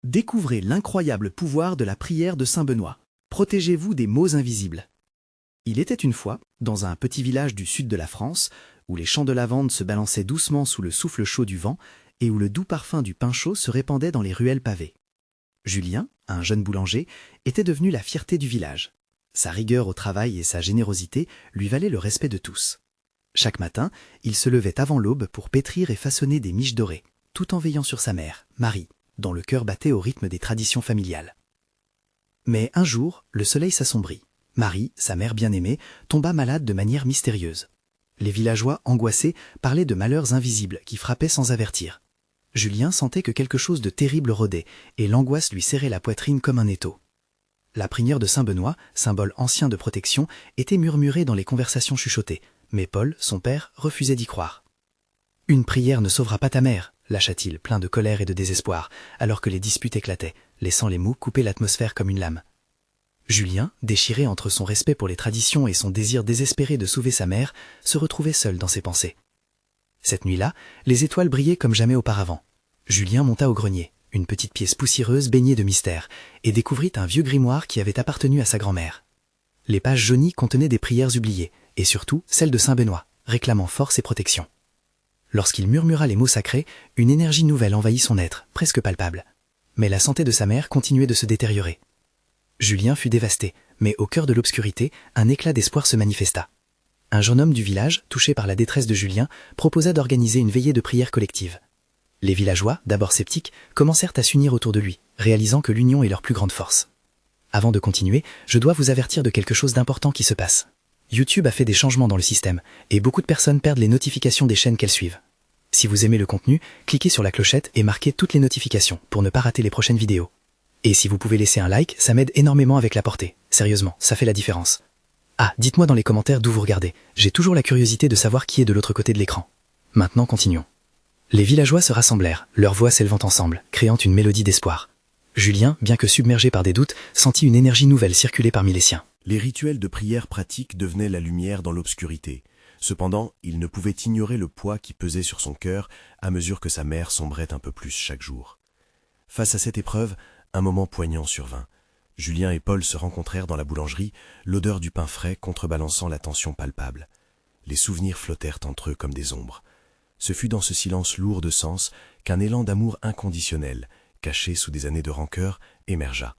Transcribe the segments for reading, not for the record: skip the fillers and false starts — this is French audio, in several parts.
Découvrez l'incroyable pouvoir de la prière de Saint Benoît. Protégez-vous des maux invisibles. Il était une fois, dans un petit village du sud de la France, où les champs de lavande se balançaient doucement sous le souffle chaud du vent et où le doux parfum du pain chaud se répandait dans les ruelles pavées. Julien, un jeune boulanger, était devenu la fierté du village. Sa rigueur au travail et sa générosité lui valaient le respect de tous. Chaque matin, il se levait avant l'aube pour pétrir et façonner des miches dorées, tout en veillant sur sa mère, Marie, dont le cœur battait au rythme des traditions familiales. Mais un jour, le soleil s'assombrit. Marie, sa mère bien-aimée, tomba malade de manière mystérieuse. Les villageois, angoissés, parlaient de malheurs invisibles qui frappaient sans avertir. Julien sentait que quelque chose de terrible rôdait, et l'angoisse lui serrait la poitrine comme un étau. La prière de Saint Benoît, symbole ancien de protection, était murmurée dans les conversations chuchotées, mais Paul, son père, refusait d'y croire. « Une prière ne sauvera pas ta mère », lâcha-t-il, plein de colère et de désespoir, alors que les disputes éclataient, laissant les mots couper l'atmosphère comme une lame. Julien, déchiré entre son respect pour les traditions et son désir désespéré de sauver sa mère, se retrouvait seul dans ses pensées. Cette nuit-là, les étoiles brillaient comme jamais auparavant. Julien monta au grenier, une petite pièce poussiéreuse baignée de mystère, et découvrit un vieux grimoire qui avait appartenu à sa grand-mère. Les pages jaunies contenaient des prières oubliées, et surtout celles de Saint Benoît, réclamant force et protection. Lorsqu'il murmura les mots sacrés, une énergie nouvelle envahit son être, presque palpable. Mais la santé de sa mère continuait de se détériorer. Julien fut dévasté, mais au cœur de l'obscurité, un éclat d'espoir se manifesta. Un jeune homme du village, touché par la détresse de Julien, proposa d'organiser une veillée de prière collective. Les villageois, d'abord sceptiques, commencèrent à s'unir autour de lui, réalisant que l'union est leur plus grande force. Avant de continuer, je dois vous avertir de quelque chose d'important qui se passe. YouTube a fait des changements dans le système, et beaucoup de personnes perdent les notifications des chaînes qu'elles suivent. Si vous aimez le contenu, cliquez sur la clochette et marquez toutes les notifications pour ne pas rater les prochaines vidéos. Et si vous pouvez laisser un like, ça m'aide énormément avec la portée. Sérieusement, ça fait la différence. Ah, dites-moi dans les commentaires d'où vous regardez. J'ai toujours la curiosité de savoir qui est de l'autre côté de l'écran. Maintenant, continuons. Les villageois se rassemblèrent, leurs voix s'élevant ensemble, créant une mélodie d'espoir. Julien, bien que submergé par des doutes, sentit une énergie nouvelle circuler parmi les siens. Les rituels de prière pratique devenaient la lumière dans l'obscurité. Cependant, il ne pouvait ignorer le poids qui pesait sur son cœur à mesure que sa mère sombrait un peu plus chaque jour. Face à cette épreuve, un moment poignant survint. Julien et Paul se rencontrèrent dans la boulangerie, l'odeur du pain frais contrebalançant la tension palpable. Les souvenirs flottèrent entre eux comme des ombres. Ce fut dans ce silence lourd de sens qu'un élan d'amour inconditionnel, caché sous des années de rancœur, émergea.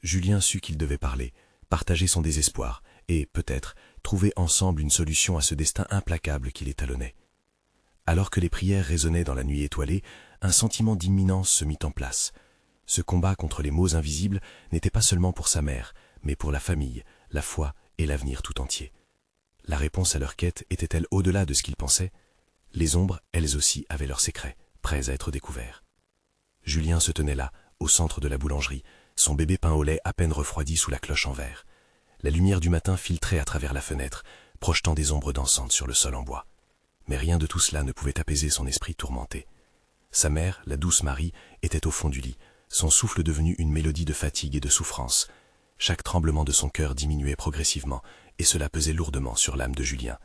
Julien sut qu'il devait parler, partager son désespoir et, peut-être, trouver ensemble une solution à ce destin implacable qui les talonnait. Alors que les prières résonnaient dans la nuit étoilée, un sentiment d'imminence se mit en place. Ce combat contre les maux invisibles n'était pas seulement pour sa mère, mais pour la famille, la foi et l'avenir tout entier. La réponse à leur quête était-elle au-delà de ce qu'ils pensaient? Les ombres, elles aussi, avaient leurs secrets, prêts à être découverts. Julien se tenait là, au centre de la boulangerie, son bébé pain au lait à peine refroidi sous la cloche en verre. La lumière du matin filtrait à travers la fenêtre, projetant des ombres dansantes sur le sol en bois. Mais rien de tout cela ne pouvait apaiser son esprit tourmenté. Sa mère, la douce Marie, était au fond du lit, son souffle devenu une mélodie de fatigue et de souffrance. Chaque tremblement de son cœur diminuait progressivement, et cela pesait lourdement sur l'âme de Julien.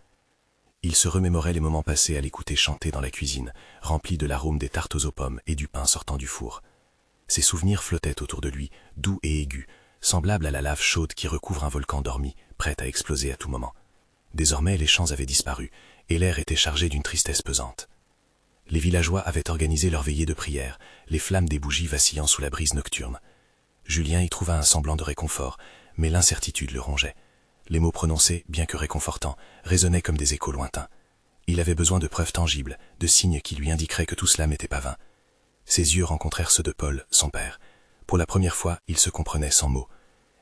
Il se remémorait les moments passés à l'écouter chanter dans la cuisine, remplis de l'arôme des tartes aux pommes et du pain sortant du four. Ses souvenirs flottaient autour de lui, doux et aigus, semblables à la lave chaude qui recouvre un volcan dormi, prêt à exploser à tout moment. Désormais, les champs avaient disparu, et l'air était chargé d'une tristesse pesante. Les villageois avaient organisé leur veillée de prière, les flammes des bougies vacillant sous la brise nocturne. Julien y trouva un semblant de réconfort, mais l'incertitude le rongeait. Les mots prononcés, bien que réconfortants, résonnaient comme des échos lointains. Il avait besoin de preuves tangibles, de signes qui lui indiqueraient que tout cela n'était pas vain. Ses yeux rencontrèrent ceux de Paul, son père. Pour la première fois, ils se comprenaient sans mots.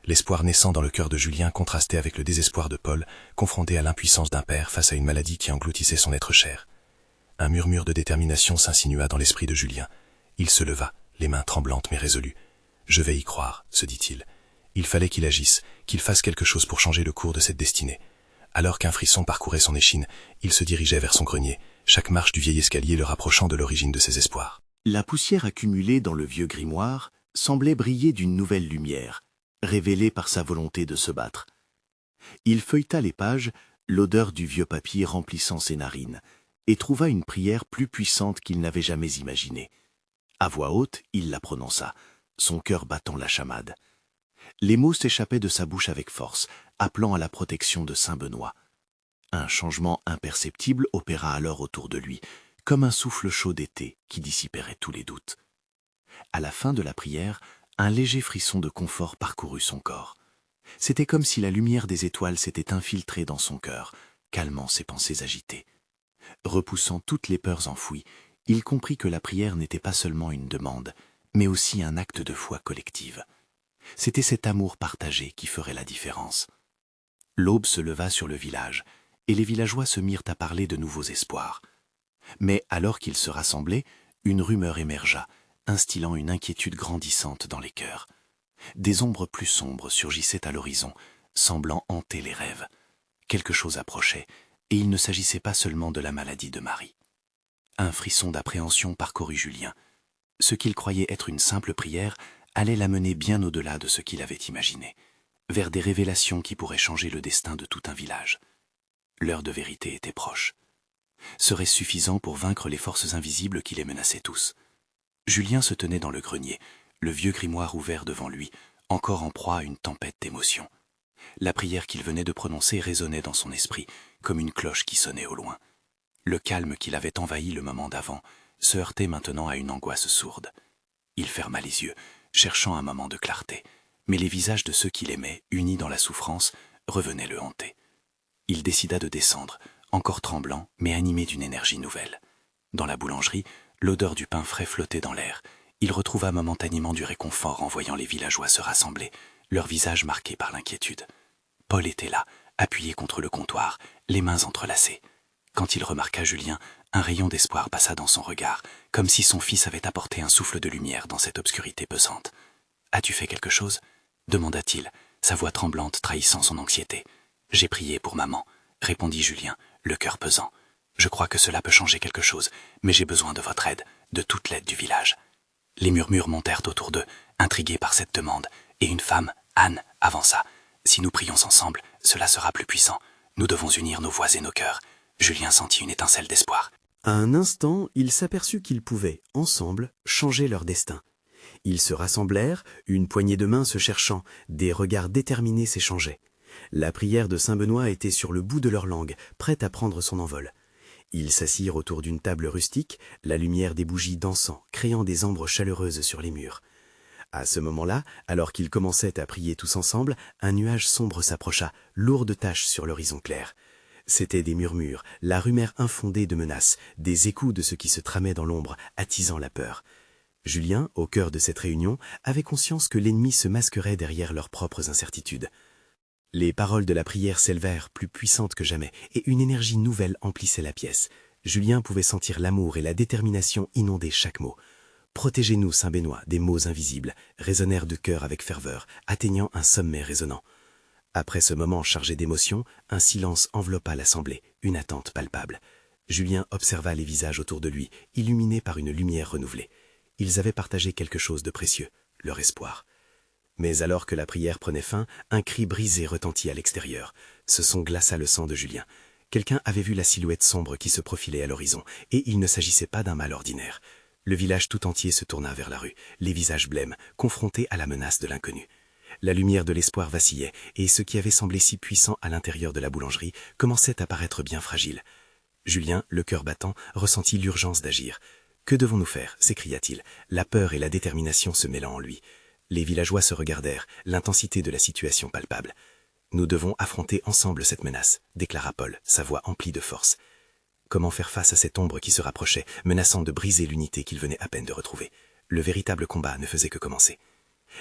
L'espoir naissant dans le cœur de Julien contrastait avec le désespoir de Paul, confronté à l'impuissance d'un père face à une maladie qui engloutissait son être cher. Un murmure de détermination s'insinua dans l'esprit de Julien. Il se leva, les mains tremblantes mais résolues. « Je vais y croire », se dit-il. Il fallait qu'il agisse, qu'il fasse quelque chose pour changer le cours de cette destinée. Alors qu'un frisson parcourait son échine, il se dirigeait vers son grenier, chaque marche du vieil escalier le rapprochant de l'origine de ses espoirs. La poussière accumulée dans le vieux grimoire semblait briller d'une nouvelle lumière, révélée par sa volonté de se battre. Il feuilleta les pages, l'odeur du vieux papier remplissant ses narines, et trouva une prière plus puissante qu'il n'avait jamais imaginée. À voix haute, il la prononça. son cœur battant la chamade. Les mots s'échappaient de sa bouche avec force, appelant à la protection de saint Benoît. Un changement imperceptible opéra alors autour de lui, comme un souffle chaud d'été qui dissiperait tous les doutes. À la fin de la prière, un léger frisson de confort parcourut son corps. C'était comme si la lumière des étoiles s'était infiltrée dans son cœur, calmant ses pensées agitées. Repoussant toutes les peurs enfouies, il comprit que la prière n'était pas seulement une demande, mais aussi un acte de foi collective. C'était cet amour partagé qui ferait la différence. L'aube se leva sur le village, et les villageois se mirent à parler de nouveaux espoirs. Mais alors qu'ils se rassemblaient, une rumeur émergea, instillant une inquiétude grandissante dans les cœurs. Des ombres plus sombres surgissaient à l'horizon, semblant hanter les rêves. Quelque chose approchait, et il ne s'agissait pas seulement de la maladie de Marie. Un frisson d'appréhension parcourut Julien. Ce qu'il croyait être une simple prière allait l'amener bien au-delà de ce qu'il avait imaginé, vers des révélations qui pourraient changer le destin de tout un village. L'heure de vérité était proche. Serait-ce suffisant pour vaincre les forces invisibles qui les menaçaient tous? Julien se tenait dans le grenier, le vieux grimoire ouvert devant lui, encore en proie à une tempête d'émotions. La prière qu'il venait de prononcer résonnait dans son esprit, comme une cloche qui sonnait au loin. Le calme qui l'avait envahi le moment d'avant se heurtait maintenant à une angoisse sourde. Il ferma les yeux, cherchant un moment de clarté, mais les visages de ceux qu'il aimait, unis dans la souffrance, revenaient le hanter. Il décida de descendre, encore tremblant, mais animé d'une énergie nouvelle. Dans la boulangerie, l'odeur du pain frais flottait dans l'air. Il retrouva momentanément du réconfort en voyant les villageois se rassembler, leurs visages marqués par l'inquiétude. Paul était là, appuyé contre le comptoir, les mains entrelacées. Quand il remarqua Julien, un rayon d'espoir passa dans son regard, comme si son fils avait apporté un souffle de lumière dans cette obscurité pesante. « As-tu fait quelque chose ?» demanda-t-il, sa voix tremblante trahissant son anxiété. « J'ai prié pour maman », répondit Julien, le cœur pesant. « Je crois que cela peut changer quelque chose, mais j'ai besoin de votre aide, de toute l'aide du village. » Les murmures montèrent autour d'eux, intrigués par cette demande, et une femme, Anne, avança. « Si nous prions ensemble, cela sera plus puissant. Nous devons unir nos voix et nos cœurs. » Julien sentit une étincelle d'espoir. À un instant, il s'aperçut qu'ils pouvaient, ensemble, changer leur destin. Ils se rassemblèrent, une poignée de main se cherchant, des regards déterminés s'échangeaient. La prière de saint Benoît était sur le bout de leur langue, prête à prendre son envol. Ils s'assirent autour d'une table rustique, la lumière des bougies dansant, créant des ombres chaleureuses sur les murs. À ce moment-là, alors qu'ils commençaient à prier tous ensemble, un nuage sombre s'approcha, lourde tache sur l'horizon clair. C'étaient des murmures, la rumeur infondée de menaces, des échos de ce qui se tramait dans l'ombre, attisant la peur. Julien, au cœur de cette réunion, avait conscience que l'ennemi se masquerait derrière leurs propres incertitudes. Les paroles de la prière s'élevèrent, plus puissantes que jamais, et une énergie nouvelle emplissait la pièce. Julien pouvait sentir l'amour et la détermination inonder chaque mot. « Protégez-nous, saint Benoît, des maux invisibles » résonnèrent de cœur avec ferveur, atteignant un sommet résonnant. Après ce moment chargé d'émotions, un silence enveloppa l'assemblée, une attente palpable. Julien observa les visages autour de lui, illuminés par une lumière renouvelée. Ils avaient partagé quelque chose de précieux, leur espoir. Mais alors que la prière prenait fin, un cri brisé retentit à l'extérieur. Ce son glaça le sang de Julien. Quelqu'un avait vu la silhouette sombre qui se profilait à l'horizon, et il ne s'agissait pas d'un mal ordinaire. Le village tout entier se tourna vers la rue, les visages blêmes, confrontés à la menace de l'inconnu. La lumière de l'espoir vacillait, et ce qui avait semblé si puissant à l'intérieur de la boulangerie commençait à paraître bien fragile. Julien, le cœur battant, ressentit l'urgence d'agir. « Que devons-nous faire » s'écria-t-il, la peur et la détermination se mêlant en lui. Les villageois se regardèrent, l'intensité de la situation palpable. « Nous devons affronter ensemble cette menace » déclara Paul, sa voix emplie de force. Comment faire face à cette ombre qui se rapprochait, menaçant de briser l'unité qu'il venait à peine de retrouver? Le véritable combat ne faisait que commencer.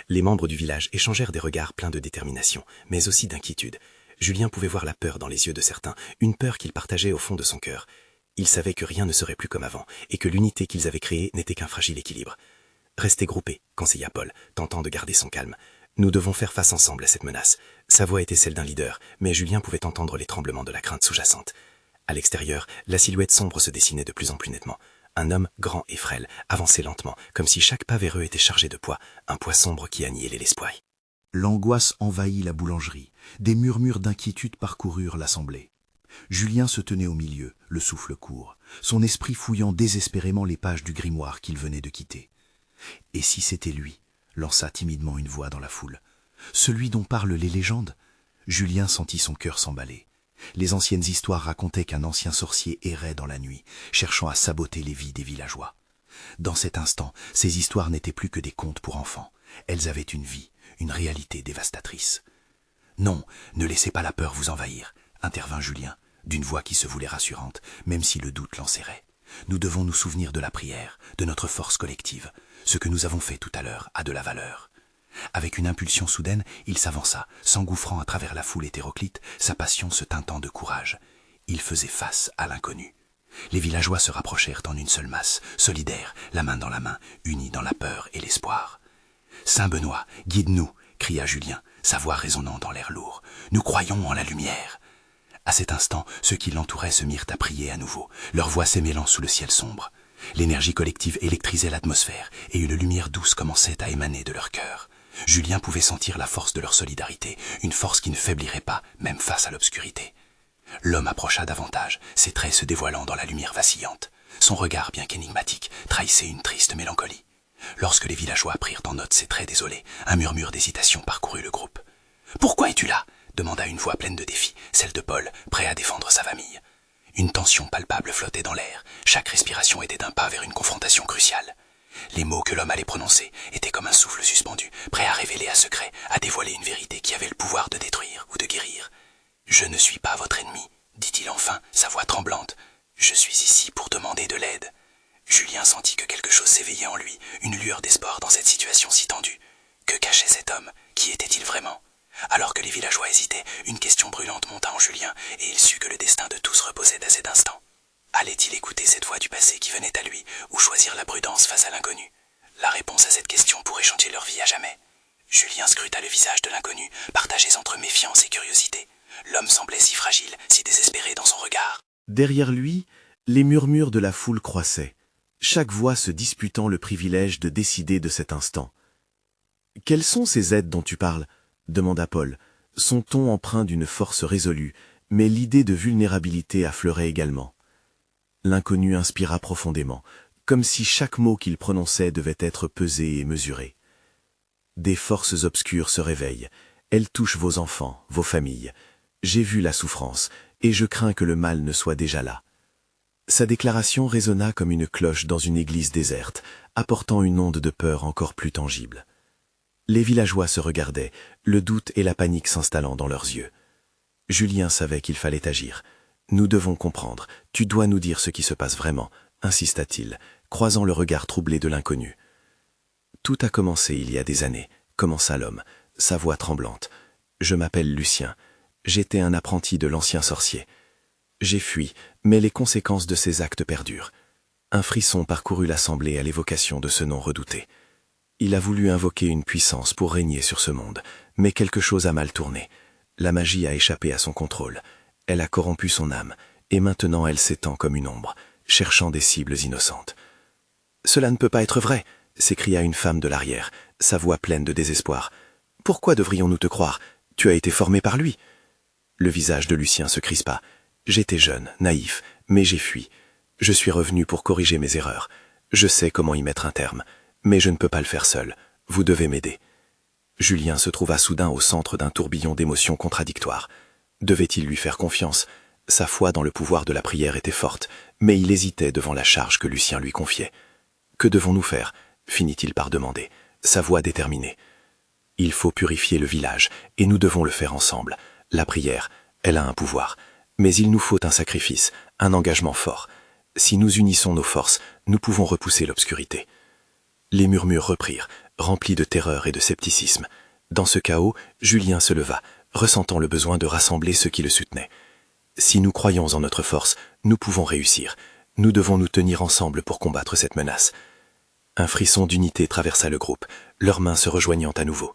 Les membres du village échangèrent des regards pleins de détermination, mais aussi d'inquiétude. Julien pouvait voir la peur dans les yeux de certains, une peur qu'il partageait au fond de son cœur. Il savait que rien ne serait plus comme avant, et que l'unité qu'ils avaient créée n'était qu'un fragile équilibre. « Restez groupés », conseilla Paul, tentant de garder son calme. « Nous devons faire face ensemble à cette menace. » Sa voix était celle d'un leader, mais Julien pouvait entendre les tremblements de la crainte sous-jacente. À l'extérieur, la silhouette sombre se dessinait de plus en plus nettement. Un homme grand et frêle avançait lentement, comme si chaque pas vers eux était chargé de poids, un poids sombre qui annihilait l'espoir. L'angoisse envahit la boulangerie. Des murmures d'inquiétude parcoururent l'assemblée. Julien se tenait au milieu, le souffle court, son esprit fouillant désespérément les pages du grimoire qu'il venait de quitter. Et si c'était lui, lança timidement une voix dans la foule. Celui dont parlent les légendes. Julien sentit son cœur s'emballer. Les anciennes histoires racontaient qu'un ancien sorcier errait dans la nuit, cherchant à saboter les vies des villageois. Dans cet instant, ces histoires n'étaient plus que des contes pour enfants. Elles avaient une vie, une réalité dévastatrice. « Non, ne laissez pas la peur vous envahir », intervint Julien, d'une voix qui se voulait rassurante, même si le doute l'enserrait. « Nous devons nous souvenir de la prière, de notre force collective. Ce que nous avons fait tout à l'heure a de la valeur. » Avec une impulsion soudaine, il s'avança, s'engouffrant à travers la foule hétéroclite, sa passion se teintant de courage. Il faisait face à l'inconnu. Les villageois se rapprochèrent en une seule masse, solidaires, la main dans la main, unis dans la peur et l'espoir. « Saint Benoît, guide-nous !» cria Julien, sa voix résonnant dans l'air lourd. « Nous croyons en la lumière !» À cet instant, ceux qui l'entouraient se mirent à prier à nouveau, leurs voix s'émêlant sous le ciel sombre. L'énergie collective électrisait l'atmosphère et une lumière douce commençait à émaner de leur cœur. Julien pouvait sentir la force de leur solidarité, une force qui ne faiblirait pas, même face à l'obscurité. L'homme approcha davantage, ses traits se dévoilant dans la lumière vacillante. Son regard, bien qu'énigmatique, trahissait une triste mélancolie. Lorsque les villageois prirent en note ses traits désolés, un murmure d'hésitation parcourut le groupe. « Pourquoi es-tu là ?» demanda une voix pleine de défi, celle de Paul, prêt à défendre sa famille. Une tension palpable flottait dans l'air, chaque respiration était un pas vers une confrontation cruciale. Les mots que l'homme allait prononcer étaient comme un souffle suspendu, prêt à révéler un secret, à dévoiler une vérité qui avait le pouvoir de détruire ou de guérir. « Je ne suis pas votre ennemi, » dit-il enfin, sa voix tremblante. « Je suis ici pour demander de l'aide. » Julien sentit que quelque chose s'éveillait en lui, une lueur d'espoir dans cette situation si tendue. Que cachait cet homme? Qui était-il vraiment? Alors que les villageois hésitaient, une question brûlante monta en Julien, et il sut que le destin de tous reposait à cet instant. Allait-il écouter cette voix du passé qui venait à lui, ou choisir la prudence face à l'inconnu? La réponse à cette question pourrait changer leur vie à jamais. Julien scruta le visage de l'inconnu, partagé entre méfiance et curiosité. L'homme semblait si fragile, si désespéré dans son regard. Derrière lui, les murmures de la foule croissaient, chaque voix se disputant le privilège de décider de cet instant. « Quelles sont ces aides dont tu parles ?» demanda Paul, son ton empreint d'une force résolue, mais l'idée de vulnérabilité affleurait également. L'inconnu inspira profondément, comme si chaque mot qu'il prononçait devait être pesé et mesuré. Des forces obscures se réveillent, elles touchent vos enfants, vos familles. J'ai vu la souffrance, et je crains que le mal ne soit déjà là. Sa déclaration résonna comme une cloche dans une église déserte, apportant une onde de peur encore plus tangible. Les villageois se regardaient, le doute et la panique s'installant dans leurs yeux. Julien savait qu'il fallait agir. « Nous devons comprendre, tu dois nous dire ce qui se passe vraiment », insista-t-il, croisant le regard troublé de l'inconnu. « Tout a commencé il y a des années », commença l'homme, sa voix tremblante. « Je m'appelle Lucien. J'étais un apprenti de l'ancien sorcier. J'ai fui, mais les conséquences de ces actes perdurent. » Un frisson parcourut l'assemblée à l'évocation de ce nom redouté. Il a voulu invoquer une puissance pour régner sur ce monde, mais quelque chose a mal tourné. La magie a échappé à son contrôle. Elle a corrompu son âme, et maintenant elle s'étend comme une ombre, cherchant des cibles innocentes. « Cela ne peut pas être vrai !» s'écria une femme de l'arrière, sa voix pleine de désespoir. « Pourquoi devrions-nous te croire? Tu as été formé par lui !» Le visage de Lucien se crispa. « J'étais jeune, naïf, mais j'ai fui. Je suis revenu pour corriger mes erreurs. Je sais comment y mettre un terme, mais je ne peux pas le faire seul. Vous devez m'aider. » Julien se trouva soudain au centre d'un tourbillon d'émotions contradictoires. Devait-il lui faire confiance? Sa foi dans le pouvoir de la prière était forte, mais il hésitait devant la charge que Lucien lui confiait. « Que devons-nous faire ?» finit-il par demander, sa voix déterminée. « Il faut purifier le village, et nous devons le faire ensemble. La prière, elle a un pouvoir. Mais il nous faut un sacrifice, un engagement fort. Si nous unissons nos forces, nous pouvons repousser l'obscurité. » Les murmures reprirent, remplis de terreur et de scepticisme. Dans ce chaos, Julien se leva, ressentant le besoin de rassembler ceux qui le soutenaient. « Si nous croyons en notre force, nous pouvons réussir. Nous devons nous tenir ensemble pour combattre cette menace. » Un frisson d'unité traversa le groupe, leurs mains se rejoignant à nouveau.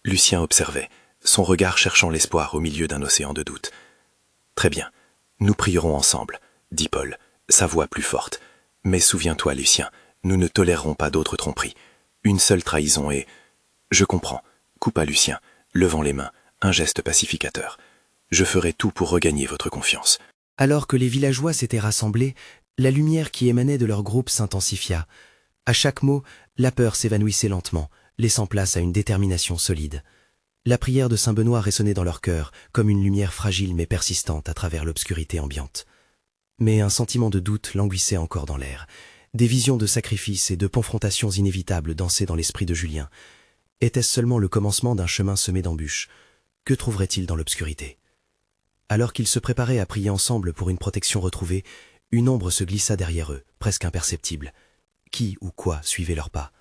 Lucien observait, son regard cherchant l'espoir au milieu d'un océan de doute. « Très bien, nous prierons ensemble, » dit Paul, sa voix plus forte. « Mais souviens-toi, Lucien, nous ne tolérerons pas d'autres tromperies. Une seule trahison et... » « Je comprends, » coupa Lucien, levant les mains, un geste pacificateur. « Je ferai tout pour regagner votre confiance. » Alors que les villageois s'étaient rassemblés, la lumière qui émanait de leur groupe s'intensifia. À chaque mot, la peur s'évanouissait lentement, laissant place à une détermination solide. La prière de Saint-Benoît résonnait dans leur cœur comme une lumière fragile mais persistante à travers l'obscurité ambiante. Mais un sentiment de doute languissait encore dans l'air. Des visions de sacrifices et de confrontations inévitables dansaient dans l'esprit de Julien. Était-ce seulement le commencement d'un chemin semé d'embûches? Que trouverait-il dans l'obscurité? Alors qu'ils se préparaient à prier ensemble pour une protection retrouvée, une ombre se glissa derrière eux, presque imperceptible. Qui ou quoi suivait leurs pas?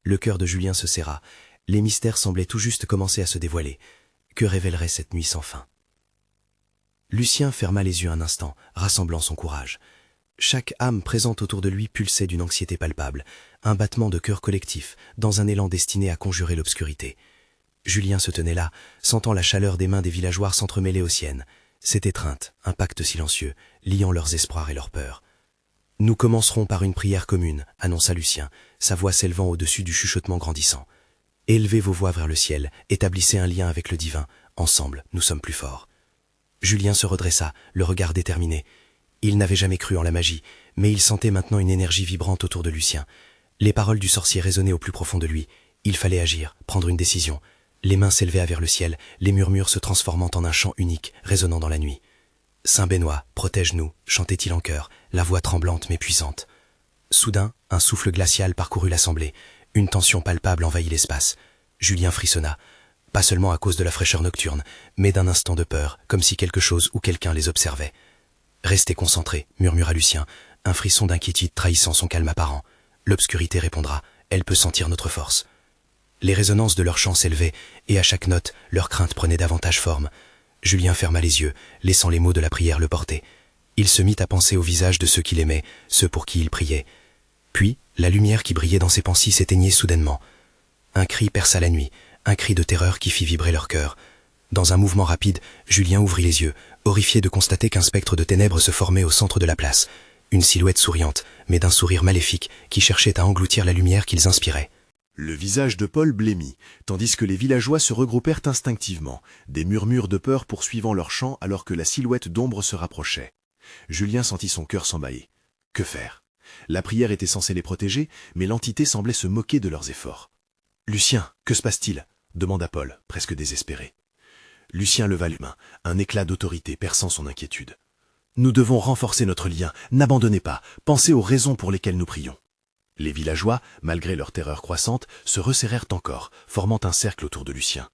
Le cœur de Julien se serra. Les mystères semblaient tout juste commencer à se dévoiler. Que révélerait cette nuit sans fin? Lucien ferma les yeux un instant, rassemblant son courage. Chaque âme présente autour de lui pulsait d'une anxiété palpable, un battement de cœur collectif, dans un élan destiné à conjurer l'obscurité. Julien se tenait là, sentant la chaleur des mains des villageois s'entremêler aux siennes. Cette étreinte, un pacte silencieux, liant leurs espoirs et leurs peurs. « Nous commencerons par une prière commune », annonça Lucien, sa voix s'élevant au-dessus du chuchotement grandissant. « Élevez vos voix vers le ciel, établissez un lien avec le divin. Ensemble, nous sommes plus forts. » Julien se redressa, le regard déterminé. Il n'avait jamais cru en la magie, mais il sentait maintenant une énergie vibrante autour de Lucien. Les paroles du sorcier résonnaient au plus profond de lui. Il fallait agir, prendre une décision. Les mains s'élevaient vers le ciel, les murmures se transformant en un chant unique, résonnant dans la nuit. « Saint Benoît, protège-nous » chantait-il en chœur, la voix tremblante mais puissante. Soudain, un souffle glacial parcourut l'assemblée. Une tension palpable envahit l'espace. Julien frissonna, pas seulement à cause de la fraîcheur nocturne, mais d'un instant de peur, comme si quelque chose ou quelqu'un les observait. « Restez concentrés » murmura Lucien, un frisson d'inquiétude trahissant son calme apparent. « L'obscurité répondra, elle peut sentir notre force. » Les résonances de leur chant s'élevaient, et à chaque note, leur crainte prenait davantage forme. Julien ferma les yeux, laissant les mots de la prière le porter. Il se mit à penser au visage de ceux qu'il aimait, ceux pour qui il priait. Puis, la lumière qui brillait dans ses pensées s'éteignait soudainement. Un cri perça la nuit, un cri de terreur qui fit vibrer leur cœur. Dans un mouvement rapide, Julien ouvrit les yeux, horrifié de constater qu'un spectre de ténèbres se formait au centre de la place. Une silhouette souriante, mais d'un sourire maléfique, qui cherchait à engloutir la lumière qu'ils inspiraient. Le visage de Paul blêmit, tandis que les villageois se regroupèrent instinctivement, des murmures de peur poursuivant leur chant alors que la silhouette d'ombre se rapprochait. Julien sentit son cœur s'emballer. Que faire? La prière était censée les protéger, mais l'entité semblait se moquer de leurs efforts. « Lucien, que se passe-t-il » demanda Paul, presque désespéré. Lucien leva les mains, un éclat d'autorité perçant son inquiétude. « Nous devons renforcer notre lien, n'abandonnez pas, pensez aux raisons pour lesquelles nous prions. » Les villageois, malgré leur terreur croissante, se resserrèrent encore, formant un cercle autour de Lucien.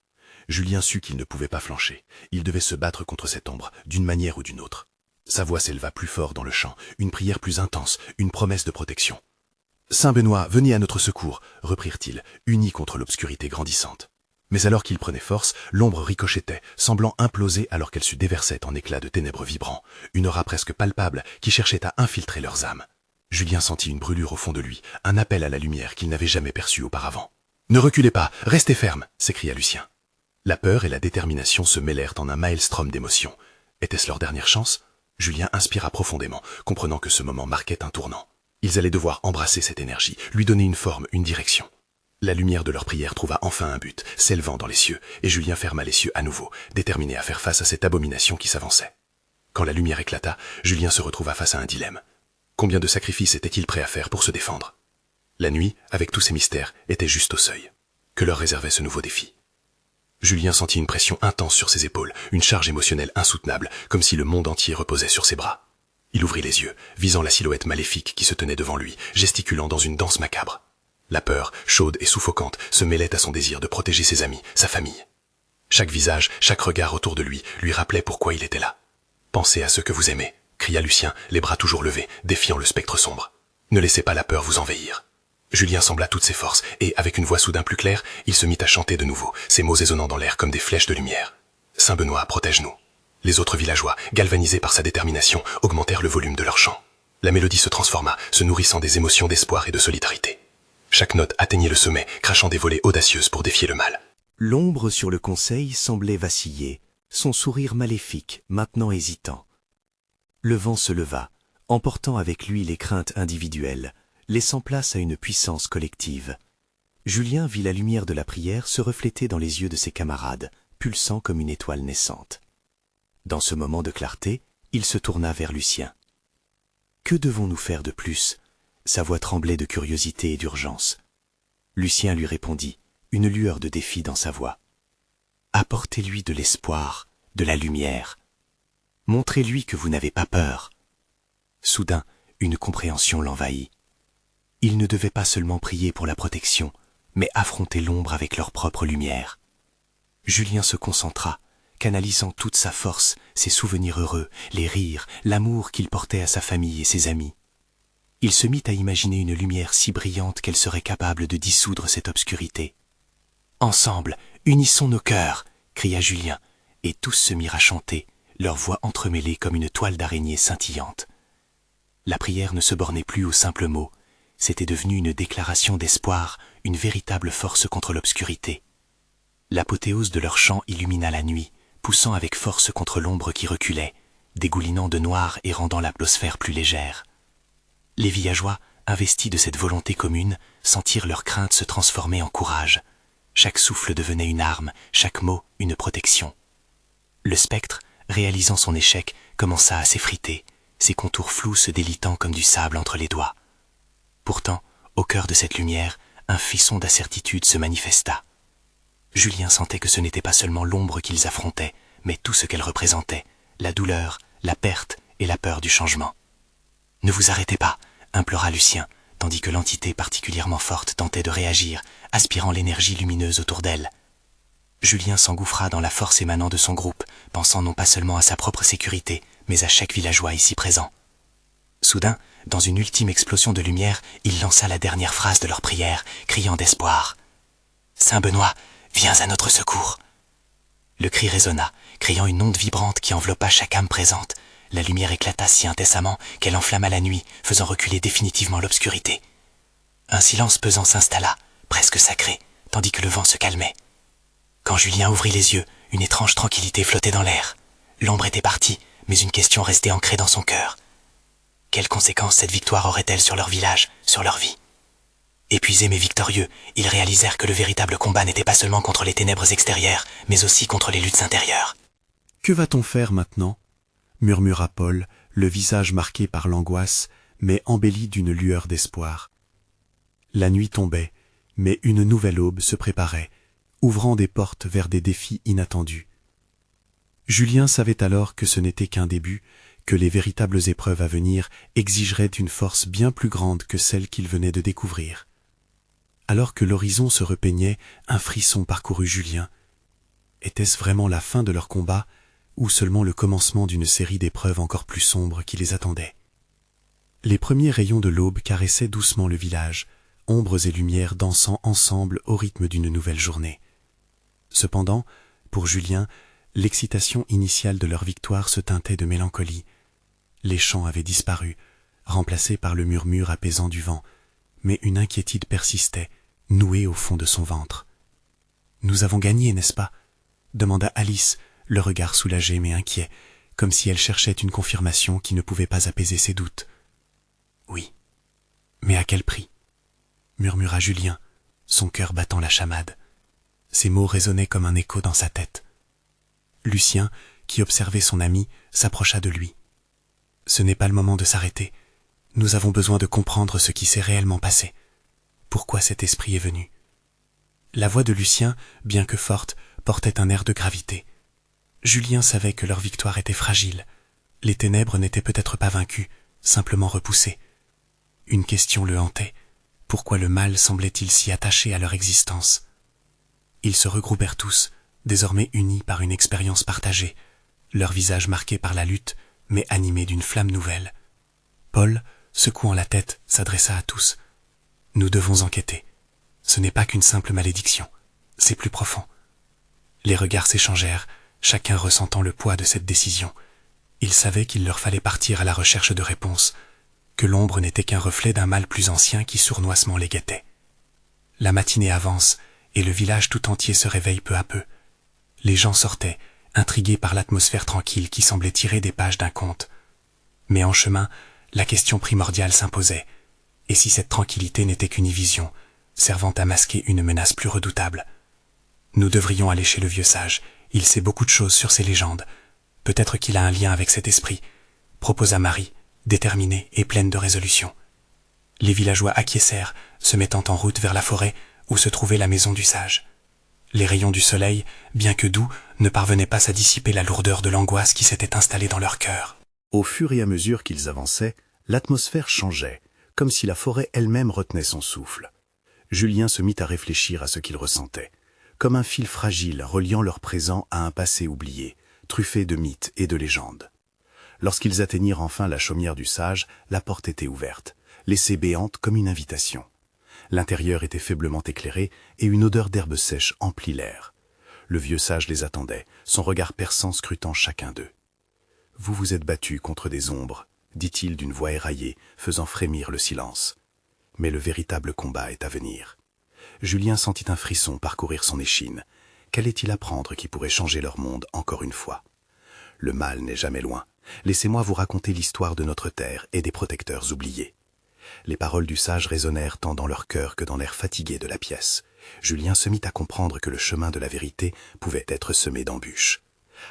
Julien sut qu'il ne pouvait pas flancher. Il devait se battre contre cette ombre, d'une manière ou d'une autre. Sa voix s'éleva plus fort dans le chant, une prière plus intense, une promesse de protection. « Saint Benoît, venez à notre secours » reprirent-ils, unis contre l'obscurité grandissante. Mais alors qu'ils prenaient force, l'ombre ricochetait, semblant imploser alors qu'elle se déversait en éclats de ténèbres vibrants, une aura presque palpable qui cherchait à infiltrer leurs âmes. Julien sentit une brûlure au fond de lui, un appel à la lumière qu'il n'avait jamais perçu auparavant. « Ne reculez pas, restez ferme » s'écria Lucien. La peur et la détermination se mêlèrent en un maelstrom d'émotions. Était-ce leur dernière chance? Julien inspira profondément, comprenant que ce moment marquait un tournant. Ils allaient devoir embrasser cette énergie, lui donner une forme, une direction. La lumière de leur prière trouva enfin un but, s'élevant dans les cieux, et Julien ferma les cieux à nouveau, déterminé à faire face à cette abomination qui s'avançait. Quand la lumière éclata, Julien se retrouva face à un dilemme. Combien de sacrifices était-il prêt à faire pour se défendre? La nuit, avec tous ses mystères, était juste au seuil. Que leur réservait ce nouveau défi? Julien sentit une pression intense sur ses épaules, une charge émotionnelle insoutenable, comme si le monde entier reposait sur ses bras. Il ouvrit les yeux, visant la silhouette maléfique qui se tenait devant lui, gesticulant dans une danse macabre. La peur, chaude et suffocante, se mêlait à son désir de protéger ses amis, sa famille. Chaque visage, chaque regard autour de lui rappelait pourquoi il était là. « Pensez à ceux que vous aimez » cria Lucien, les bras toujours levés, défiant le spectre sombre. « Ne laissez pas la peur vous envahir. » Julien sembla toutes ses forces, et, avec une voix soudain plus claire, il se mit à chanter de nouveau, ses mots résonnant dans l'air comme des flèches de lumière. « Saint Benoît, protège-nous » Les autres villageois, galvanisés par sa détermination, augmentèrent le volume de leur chant. La mélodie se transforma, se nourrissant des émotions d'espoir et de solidarité. Chaque note atteignait le sommet, crachant des volées audacieuses pour défier le mal. L'ombre sur le conseil semblait vaciller, son sourire maléfique, maintenant hésitant. Le vent se leva, emportant avec lui les craintes individuelles, laissant place à une puissance collective. Julien vit la lumière de la prière se refléter dans les yeux de ses camarades, pulsant comme une étoile naissante. Dans ce moment de clarté, il se tourna vers Lucien. « Que devons-nous faire de plus ?» Sa voix tremblait de curiosité et d'urgence. Lucien lui répondit, une lueur de défi dans sa voix. Apportez-lui de l'espoir, de la lumière. Montrez-lui que vous n'avez pas peur. Soudain, une compréhension l'envahit. Ils ne devaient pas seulement prier pour la protection, mais affronter l'ombre avec leur propre lumière. Julien se concentra, canalisant toute sa force, ses souvenirs heureux, les rires, l'amour qu'il portait à sa famille et ses amis. Il se mit à imaginer une lumière si brillante qu'elle serait capable de dissoudre cette obscurité. « Ensemble, unissons nos cœurs !» cria Julien, et tous se mirent à chanter, leurs voix entremêlées comme une toile d'araignée scintillante. La prière ne se bornait plus aux simples mots, c'était devenu une déclaration d'espoir, une véritable force contre l'obscurité. L'apothéose de leur chant illumina la nuit, poussant avec force contre l'ombre qui reculait, dégoulinant de noir et rendant l'atmosphère plus légère. Les villageois, investis de cette volonté commune, sentirent leur crainte se transformer en courage. Chaque souffle devenait une arme, chaque mot une protection. Le spectre, réalisant son échec, commença à s'effriter, ses contours flous se délitant comme du sable entre les doigts. Pourtant, au cœur de cette lumière, un frisson d'incertitude se manifesta. Julien sentait que ce n'était pas seulement l'ombre qu'ils affrontaient, mais tout ce qu'elle représentait, la douleur, la perte et la peur du changement. « Ne vous arrêtez pas !» implora Lucien, tandis que l'entité particulièrement forte tentait de réagir, aspirant l'énergie lumineuse autour d'elle. Julien s'engouffra dans la force émanant de son groupe, pensant non pas seulement à sa propre sécurité, mais à chaque villageois ici présent. Soudain, dans une ultime explosion de lumière, il lança la dernière phrase de leur prière, criant d'espoir. « Saint Benoît, viens à notre secours !» Le cri résonna, créant une onde vibrante qui enveloppa chaque âme présente. La lumière éclata si intensément qu'elle enflamma la nuit, faisant reculer définitivement l'obscurité. Un silence pesant s'installa, presque sacré, tandis que le vent se calmait. Quand Julien ouvrit les yeux, une étrange tranquillité flottait dans l'air. L'ombre était partie, mais une question restait ancrée dans son cœur. Quelles conséquences cette victoire aurait-elle sur leur village, sur leur vie ? Épuisés mais victorieux, ils réalisèrent que le véritable combat n'était pas seulement contre les ténèbres extérieures, mais aussi contre les luttes intérieures. « Que va-t-on faire maintenant ?» murmura Paul, le visage marqué par l'angoisse, mais embelli d'une lueur d'espoir. La nuit tombait, mais une nouvelle aube se préparait, ouvrant des portes vers des défis inattendus. Julien savait alors que ce n'était qu'un début, que les véritables épreuves à venir exigeraient une force bien plus grande que celle qu'il venait de découvrir. Alors que l'horizon se repeignait, un frisson parcourut Julien. Était-ce vraiment la fin de leur combat, ou seulement le commencement d'une série d'épreuves encore plus sombres qui les attendaient? Les premiers rayons de l'aube caressaient doucement le village, ombres et lumières dansant ensemble au rythme d'une nouvelle journée. Cependant, pour Julien, l'excitation initiale de leur victoire se teintait de mélancolie. Les chants avaient disparu, remplacés par le murmure apaisant du vent, mais une inquiétude persistait, nouée au fond de son ventre. « Nous avons gagné, n'est-ce pas ?» demanda Alice, le regard soulagé mais inquiet, comme si elle cherchait une confirmation qui ne pouvait pas apaiser ses doutes. « Oui, mais à quel prix ?» murmura Julien, son cœur battant la chamade. Ces mots résonnaient comme un écho dans sa tête. Lucien, qui observait son ami, s'approcha de lui. « Ce n'est pas le moment de s'arrêter. Nous avons besoin de comprendre ce qui s'est réellement passé. Pourquoi cet esprit est venu ?» La voix de Lucien, bien que forte, portait un air de gravité. Julien savait que leur victoire était fragile. Les ténèbres n'étaient peut-être pas vaincues, simplement repoussées. Une question le hantait. Pourquoi le mal semblait-il si attaché à leur existence? Ils se regroupèrent tous, désormais unis par une expérience partagée, leurs visages marqués par la lutte, mais animés d'une flamme nouvelle. Paul, secouant la tête, s'adressa à tous. « Nous devons enquêter. Ce n'est pas qu'une simple malédiction, c'est plus profond. » Les regards s'échangèrent, chacun ressentant le poids de cette décision. Ils savaient qu'il leur fallait partir à la recherche de réponses, que l'ombre n'était qu'un reflet d'un mal plus ancien qui sournoisement les guettait. La matinée avance, et le village tout entier se réveille peu à peu. Les gens sortaient, intrigués par l'atmosphère tranquille qui semblait tirer des pages d'un conte. Mais en chemin, la question primordiale s'imposait. Et si cette tranquillité n'était qu'une illusion, servant à masquer une menace plus redoutable? Nous devrions aller chez le vieux sage. Il sait beaucoup de choses sur ces légendes. Peut-être qu'il a un lien avec cet esprit, proposa Marie, déterminée et pleine de résolution. Les villageois acquiescèrent, se mettant en route vers la forêt, où se trouvait la maison du sage. Les rayons du soleil, bien que doux, ne parvenaient pas à dissiper la lourdeur de l'angoisse qui s'était installée dans leur cœur. Au fur et à mesure qu'ils avançaient, l'atmosphère changeait, comme si la forêt elle-même retenait son souffle. Julien se mit à réfléchir à ce qu'il ressentait, comme un fil fragile reliant leur présent à un passé oublié, truffé de mythes et de légendes. Lorsqu'ils atteignirent enfin la chaumière du sage, la porte était ouverte, laissée béante comme une invitation. L'intérieur était faiblement éclairé et une odeur d'herbe sèche emplit l'air. Le vieux sage les attendait, son regard perçant scrutant chacun d'eux. « Vous vous êtes battus contre des ombres, » dit-il d'une voix éraillée, faisant frémir le silence. « Mais le véritable combat est à venir. » Julien sentit un frisson parcourir son échine. Qu'allait-il apprendre qui pourrait changer leur monde encore une fois? Le mal n'est jamais loin. Laissez-moi vous raconter l'histoire de notre terre et des protecteurs oubliés. Les paroles du sage résonnèrent tant dans leur cœur que dans l'air fatigué de la pièce. Julien se mit à comprendre que le chemin de la vérité pouvait être semé d'embûches.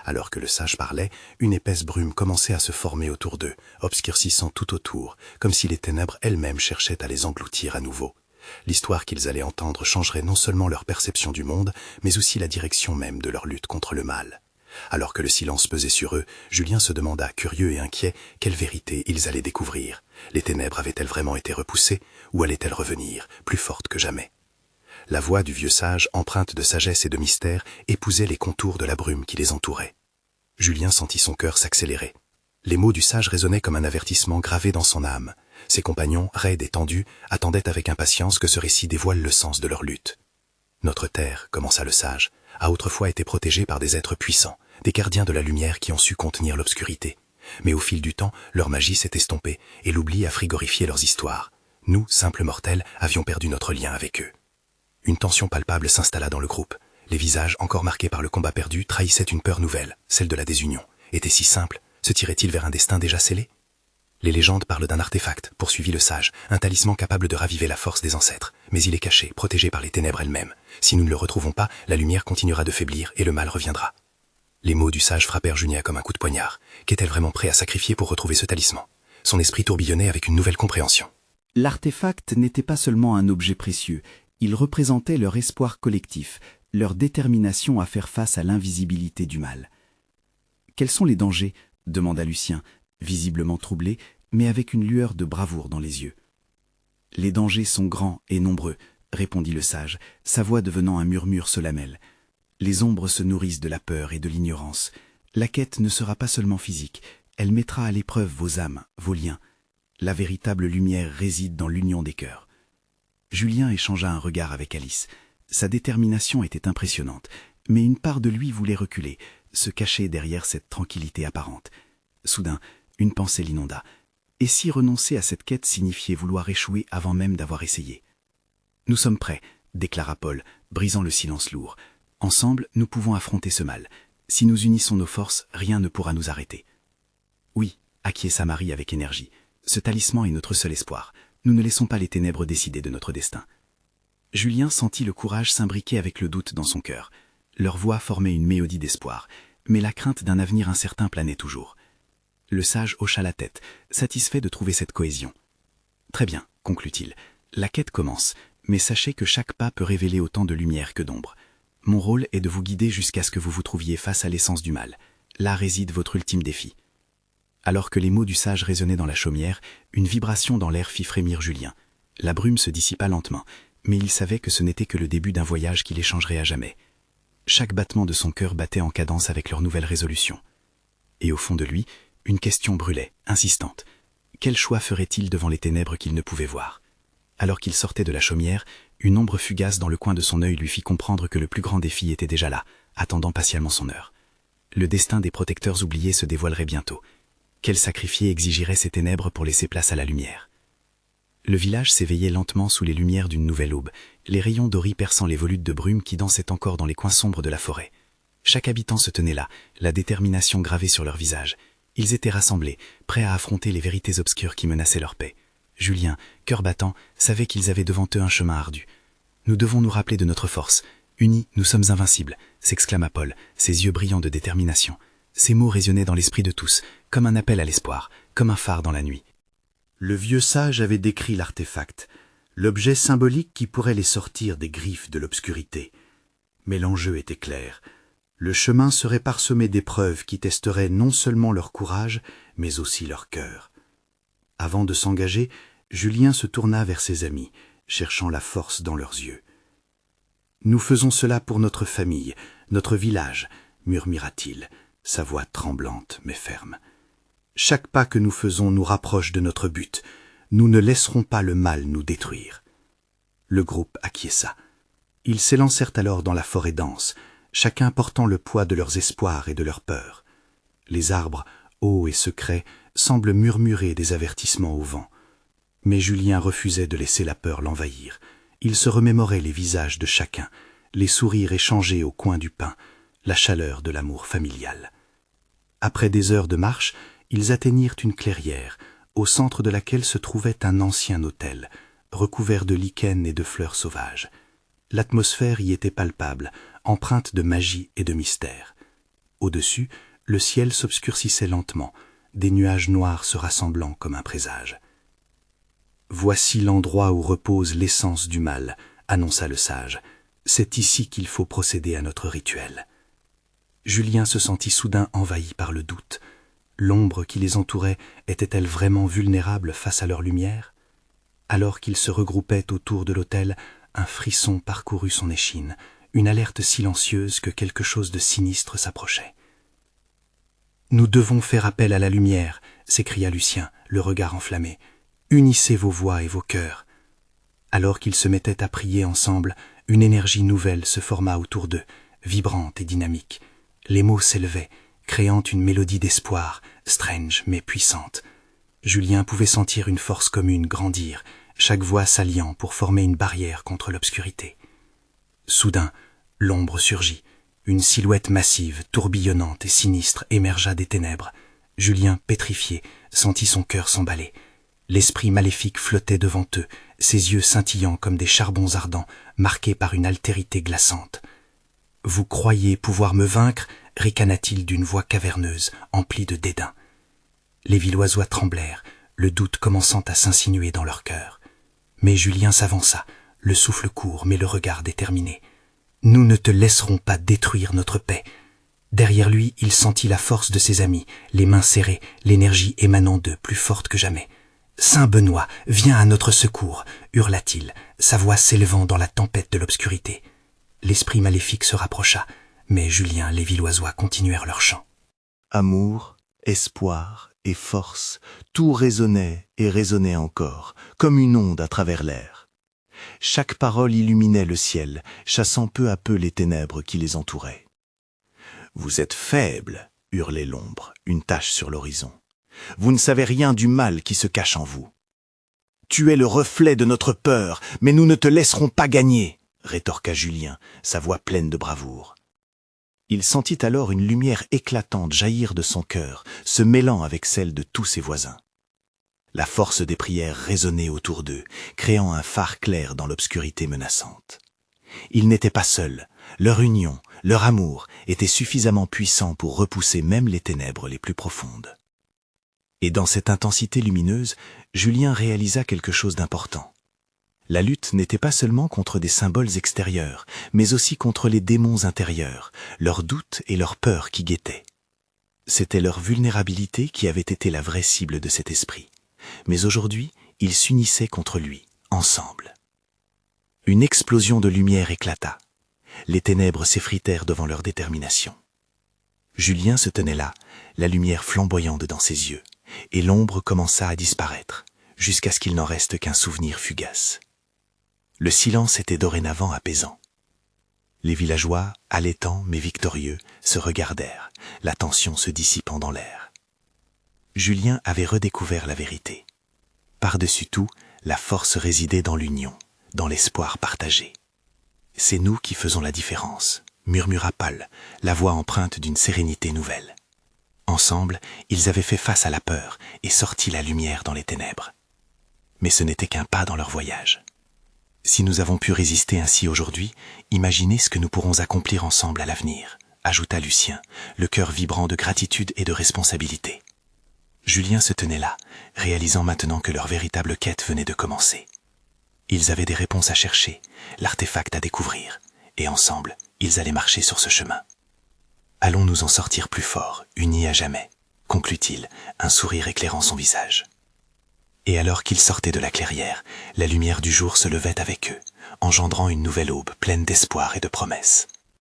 Alors que le sage parlait, une épaisse brume commençait à se former autour d'eux, obscurcissant tout autour, comme si les ténèbres elles-mêmes cherchaient à les engloutir à nouveau. L'histoire qu'ils allaient entendre changerait non seulement leur perception du monde, mais aussi la direction même de leur lutte contre le mal. Alors que le silence pesait sur eux, Julien se demanda, curieux et inquiet, quelle vérité ils allaient découvrir. Les ténèbres avaient-elles vraiment été repoussées, ou allaient-elles revenir, plus fortes que jamais? La voix du vieux sage, empreinte de sagesse et de mystère, épousait les contours de la brume qui les entourait. Julien sentit son cœur s'accélérer. Les mots du sage résonnaient comme un avertissement gravé dans son âme. Ses compagnons, raides et tendus, attendaient avec impatience que ce récit dévoile le sens de leur lutte. « Notre terre, » commença le sage, « a autrefois été protégée par des êtres puissants, des gardiens de la lumière qui ont su contenir l'obscurité. Mais au fil du temps, leur magie s'est estompée et l'oubli a frigorifié leurs histoires. Nous, simples mortels, avions perdu notre lien avec eux. » Une tension palpable s'installa dans le groupe. Les visages, encore marqués par le combat perdu, trahissaient une peur nouvelle, celle de la désunion. Était si simple, se tirait-il vers un destin déjà scellé? Les légendes parlent d'un artefact, poursuivit le sage, un talisman capable de raviver la force des ancêtres. Mais il est caché, protégé par les ténèbres elles-mêmes. Si nous ne le retrouvons pas, la lumière continuera de faiblir et le mal reviendra. Les mots du sage frappèrent Julien comme un coup de poignard. Qu'est-elle vraiment prêt à sacrifier pour retrouver ce talisman? Son esprit tourbillonnait avec une nouvelle compréhension. L'artefact n'était pas seulement un objet précieux, il représentait leur espoir collectif, leur détermination à faire face à l'invisibilité du mal. « Quels sont les dangers ?» demanda Lucien, visiblement troublé, mais avec une lueur de bravoure dans les yeux. « Les dangers sont grands et nombreux, » répondit le sage, sa voix devenant un murmure solennel. « Les ombres se nourrissent de la peur et de l'ignorance. La quête ne sera pas seulement physique, elle mettra à l'épreuve vos âmes, vos liens. La véritable lumière réside dans l'union des cœurs. » Julien échangea un regard avec Alice. Sa détermination était impressionnante, mais une part de lui voulait reculer, se cacher derrière cette tranquillité apparente. Soudain, une pensée l'inonda. Et si renoncer à cette quête signifiait vouloir échouer avant même d'avoir essayé? « Nous sommes prêts, » déclara Paul, brisant le silence lourd. « Ensemble, nous pouvons affronter ce mal. Si nous unissons nos forces, rien ne pourra nous arrêter. »« Oui, » acquiesça Marie avec énergie. « Ce talisman est notre seul espoir. Nous ne laissons pas les ténèbres décider de notre destin. » Julien sentit le courage s'imbriquer avec le doute dans son cœur. Leurs voix formaient une mélodie d'espoir, mais la crainte d'un avenir incertain planait toujours. Le sage hocha la tête, satisfait de trouver cette cohésion. « Très bien, » conclut-il, « la quête commence, mais sachez que chaque pas peut révéler autant de lumière que d'ombre. Mon rôle est de vous guider jusqu'à ce que vous vous trouviez face à l'essence du mal. Là réside votre ultime défi. » Alors que les mots du sage résonnaient dans la chaumière, une vibration dans l'air fit frémir Julien. La brume se dissipa lentement, mais il savait que ce n'était que le début d'un voyage qui les changerait à jamais. Chaque battement de son cœur battait en cadence avec leur nouvelle résolution. Et au fond de lui, une question brûlait, insistante. Quel choix ferait-il devant les ténèbres qu'il ne pouvait voir? Alors qu'il sortait de la chaumière, une ombre fugace dans le coin de son œil lui fit comprendre que le plus grand défi était déjà là, attendant patiemment son heure. Le destin des protecteurs oubliés se dévoilerait bientôt. Quel sacrifice exigerait ces ténèbres pour laisser place à la lumière? Le village s'éveillait lentement sous les lumières d'une nouvelle aube, les rayons doris perçant les volutes de brume qui dansaient encore dans les coins sombres de la forêt. Chaque habitant se tenait là, la détermination gravée sur leur visage. Ils étaient rassemblés, prêts à affronter les vérités obscures qui menaçaient leur paix. Julien, cœur battant, savait qu'ils avaient devant eux un chemin ardu. « Nous devons nous rappeler de notre force. Unis, nous sommes invincibles », s'exclama Paul, ses yeux brillants de détermination. Ces mots résonnaient dans l'esprit de tous, comme un appel à l'espoir, comme un phare dans la nuit. Le vieux sage avait décrit l'artefact. l'objet symbolique qui pourrait les sortir des griffes de l'obscurité. Mais l'enjeu était clair. Le chemin serait parsemé d'épreuves qui testeraient non seulement leur courage, mais aussi leur cœur. Avant de s'engager, Julien se tourna vers ses amis, cherchant la force dans leurs yeux. « Nous faisons cela pour notre famille, notre village, » murmura-t-il, sa voix tremblante mais ferme. « Chaque pas que nous faisons nous rapproche de notre but. Nous ne laisserons pas le mal nous détruire. » Le groupe acquiesça. Ils s'élancèrent alors dans la forêt dense, chacun portant le poids de leurs espoirs et de leurs peurs. Les arbres, hauts et secrets, semblent murmurer des avertissements au vent. Mais Julien refusait de laisser la peur l'envahir. Il se remémorait les visages de chacun, les sourires échangés au coin du pin, la chaleur de l'amour familial. Après des heures de marche, ils atteignirent une clairière, au centre de laquelle se trouvait un ancien hôtel, recouvert de lichens et de fleurs sauvages. L'atmosphère y était palpable, empreinte de magie et de mystère. Au-dessus, le ciel s'obscurcissait lentement, des nuages noirs se rassemblant comme un présage. « Voici l'endroit où repose l'essence du mal, » annonça le sage. « C'est ici qu'il faut procéder à notre rituel. » Julien se sentit soudain envahi par le doute. L'ombre qui les entourait était-elle vraiment vulnérable face à leur lumière? Alors qu'ils se regroupaient autour de l'autel, un frisson parcourut son échine, une alerte silencieuse que quelque chose de sinistre s'approchait. « Nous devons faire appel à la lumière, » s'écria Lucien, le regard enflammé. « Unissez vos voix et vos cœurs. » Alors qu'ils se mettaient à prier ensemble, une énergie nouvelle se forma autour d'eux, vibrante et dynamique. Les mots s'élevaient, créant une mélodie d'espoir, strange mais puissante. Julien pouvait sentir une force commune grandir, chaque voix s'alliant pour former une barrière contre l'obscurité. Soudain, l'ombre surgit. Une silhouette massive, tourbillonnante et sinistre émergea des ténèbres. Julien, pétrifié, sentit son cœur s'emballer. L'esprit maléfique flottait devant eux, ses yeux scintillant comme des charbons ardents, marqués par une altérité glaçante. « Vous croyez pouvoir me vaincre ?» ricana-t-il d'une voix caverneuse, emplie de dédain. Les Villoisois tremblèrent, le doute commençant à s'insinuer dans leur cœur. Mais Julien s'avança, le souffle court mais le regard déterminé. « Nous ne te laisserons pas détruire notre paix. » Derrière lui, il sentit la force de ses amis, les mains serrées, l'énergie émanant d'eux plus forte que jamais. « Saint Benoît, viens à notre secours !» hurla-t-il, sa voix s'élevant dans la tempête de l'obscurité. L'esprit maléfique se rapprocha, mais Julien et les Villoisois continuèrent leur chant. Amour, espoir et force, tout résonnait et résonnait encore, comme une onde à travers l'air. Chaque parole illuminait le ciel, chassant peu à peu les ténèbres qui les entouraient. « Vous êtes faibles !» hurlait l'ombre, une tache sur l'horizon. « Vous ne savez rien du mal qui se cache en vous. »« Tu es le reflet de notre peur, mais nous ne te laisserons pas gagner !» rétorqua Julien, sa voix pleine de bravoure. Il sentit alors une lumière éclatante jaillir de son cœur, se mêlant avec celle de tous ses voisins. La force des prières résonnait autour d'eux, créant un phare clair dans l'obscurité menaçante. Ils n'étaient pas seuls, leur union, leur amour étaient suffisamment puissants pour repousser même les ténèbres les plus profondes. Et dans cette intensité lumineuse, Julien réalisa quelque chose d'important. La lutte n'était pas seulement contre des symboles extérieurs, mais aussi contre les démons intérieurs, leurs doutes et leurs peurs qui guettaient. C'était leur vulnérabilité qui avait été la vraie cible de cet esprit. Mais aujourd'hui, ils s'unissaient contre lui, ensemble. Une explosion de lumière éclata. Les ténèbres s'effritèrent devant leur détermination. Julien se tenait là, la lumière flamboyante dans ses yeux, et l'ombre commença à disparaître, jusqu'à ce qu'il n'en reste qu'un souvenir fugace. Le silence était dorénavant apaisant. Les villageois, haletant mais victorieux, se regardèrent, la tension se dissipant dans l'air. Julien avait redécouvert la vérité. Par-dessus tout, la force résidait dans l'union, dans l'espoir partagé. « C'est nous qui faisons la différence », murmura Paul, la voix empreinte d'une sérénité nouvelle. Ensemble, ils avaient fait face à la peur et sorti la lumière dans les ténèbres. Mais ce n'était qu'un pas dans leur voyage. Si nous avons pu résister ainsi aujourd'hui, imaginez ce que nous pourrons accomplir ensemble à l'avenir, ajouta Lucien, le cœur vibrant de gratitude et de responsabilité. Julien se tenait là, réalisant maintenant que leur véritable quête venait de commencer. Ils avaient des réponses à chercher, l'artefact à découvrir, et ensemble, ils allaient marcher sur ce chemin. Allons nous en sortir plus forts, unis à jamais, conclut-il, un sourire éclairant son visage. Et alors qu'ils sortaient de la clairière, la lumière du jour se levait avec eux, engendrant une nouvelle aube pleine d'espoir et de promesses.